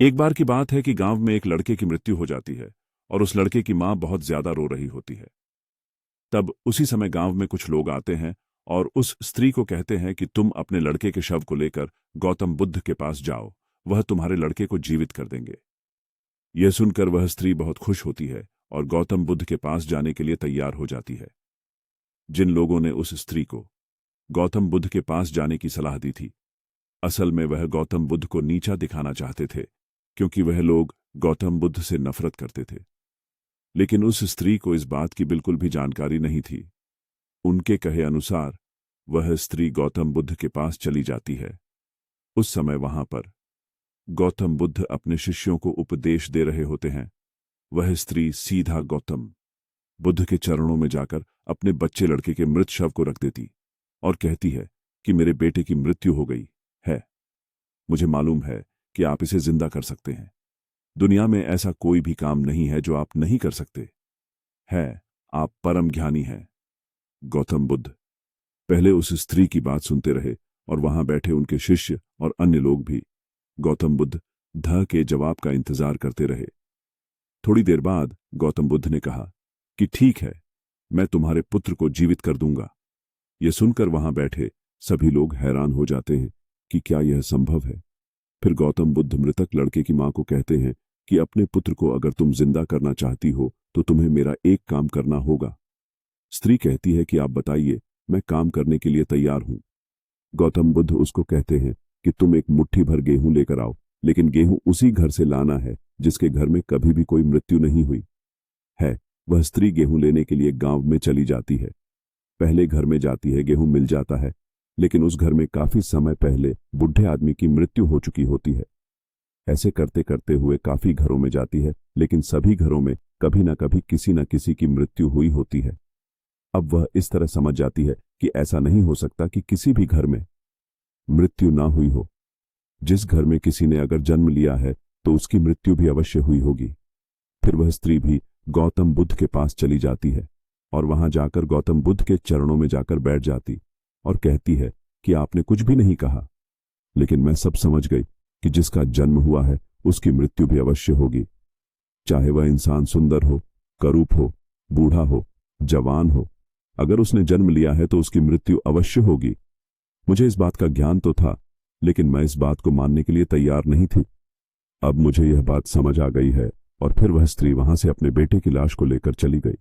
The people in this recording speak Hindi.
एक बार की बात है कि गांव में एक लड़के की मृत्यु हो जाती है और उस लड़के की मां बहुत ज्यादा रो रही होती है। तब उसी समय गांव में कुछ लोग आते हैं और उस स्त्री को कहते हैं कि तुम अपने लड़के के शव को लेकर गौतम बुद्ध के पास जाओ, वह तुम्हारे लड़के को जीवित कर देंगे। यह सुनकर वह स्त्री बहुत खुश होती है और गौतम बुद्ध के पास जाने के लिए तैयार हो जाती है। जिन लोगों ने उस स्त्री को गौतम बुद्ध के पास जाने की सलाह दी थी, असल में वह गौतम बुद्ध को नीचा दिखाना चाहते थे, क्योंकि वह लोग गौतम बुद्ध से नफरत करते थे। लेकिन उस स्त्री को इस बात की बिल्कुल भी जानकारी नहीं थी। उनके कहे अनुसार वह स्त्री गौतम बुद्ध के पास चली जाती है। उस समय वहां पर गौतम बुद्ध अपने शिष्यों को उपदेश दे रहे होते हैं। वह स्त्री सीधा गौतम बुद्ध के चरणों में जाकर अपने बच्चे लड़के के मृत शव को रख देती और कहती है कि मेरे बेटे की मृत्यु हो गई है, मुझे मालूम है कि आप इसे जिंदा कर सकते हैं। दुनिया में ऐसा कोई भी काम नहीं है जो आप नहीं कर सकते है, आप परम ज्ञानी हैं। गौतम बुद्ध पहले उस स्त्री की बात सुनते रहे और वहां बैठे उनके शिष्य और अन्य लोग भी गौतम बुद्ध के जवाब का इंतजार करते रहे। थोड़ी देर बाद गौतम बुद्ध ने कहा कि ठीक है, मैं तुम्हारे पुत्र को जीवित कर दूंगा। यह सुनकर वहां बैठे सभी लोग हैरान हो जाते हैं कि क्या यह संभव है। फिर गौतम बुद्ध मृतक लड़के की मां को कहते हैं कि अपने पुत्र को अगर तुम जिंदा करना चाहती हो तो तुम्हें मेरा एक काम करना होगा। स्त्री कहती है कि आप बताइए, मैं काम करने के लिए तैयार हूं। गौतम बुद्ध उसको कहते हैं कि तुम एक मुट्ठी भर गेहूं लेकर आओ, लेकिन गेहूं उसी घर से लाना है जिसके घर में कभी भी कोई मृत्यु नहीं हुई है। वह स्त्री गेहूं लेने के लिए गांव में चली जाती है। पहले घर में जाती है, गेहूं मिल जाता है, लेकिन उस घर में काफी समय पहले बुढ़े आदमी की मृत्यु हो चुकी होती है। ऐसे करते करते हुए काफी घरों में जाती है, लेकिन सभी घरों में कभी ना कभी किसी न किसी की मृत्यु हुई होती है। अब वह इस तरह समझ जाती है कि ऐसा नहीं हो सकता कि किसी भी घर में मृत्यु ना हुई हो। जिस घर में किसी ने अगर जन्म लिया है तो उसकी मृत्यु भी अवश्य हुई होगी। फिर वह स्त्री भी गौतम बुद्ध के पास चली जाती है और वहां जाकर गौतम बुद्ध के चरणों में जाकर बैठ जाती और कहती है कि आपने कुछ भी नहीं कहा, लेकिन मैं सब समझ गई कि जिसका जन्म हुआ है उसकी मृत्यु भी अवश्य होगी। चाहे वह इंसान सुंदर हो, करूप हो, बूढ़ा हो, जवान हो, अगर उसने जन्म लिया है तो उसकी मृत्यु अवश्य होगी। मुझे इस बात का ज्ञान तो था, लेकिन मैं इस बात को मानने के लिए तैयार नहीं थी। अब मुझे यह बात समझ आ गई है। और फिर वह स्त्री वहां से अपने बेटे की लाश को लेकर चली गई।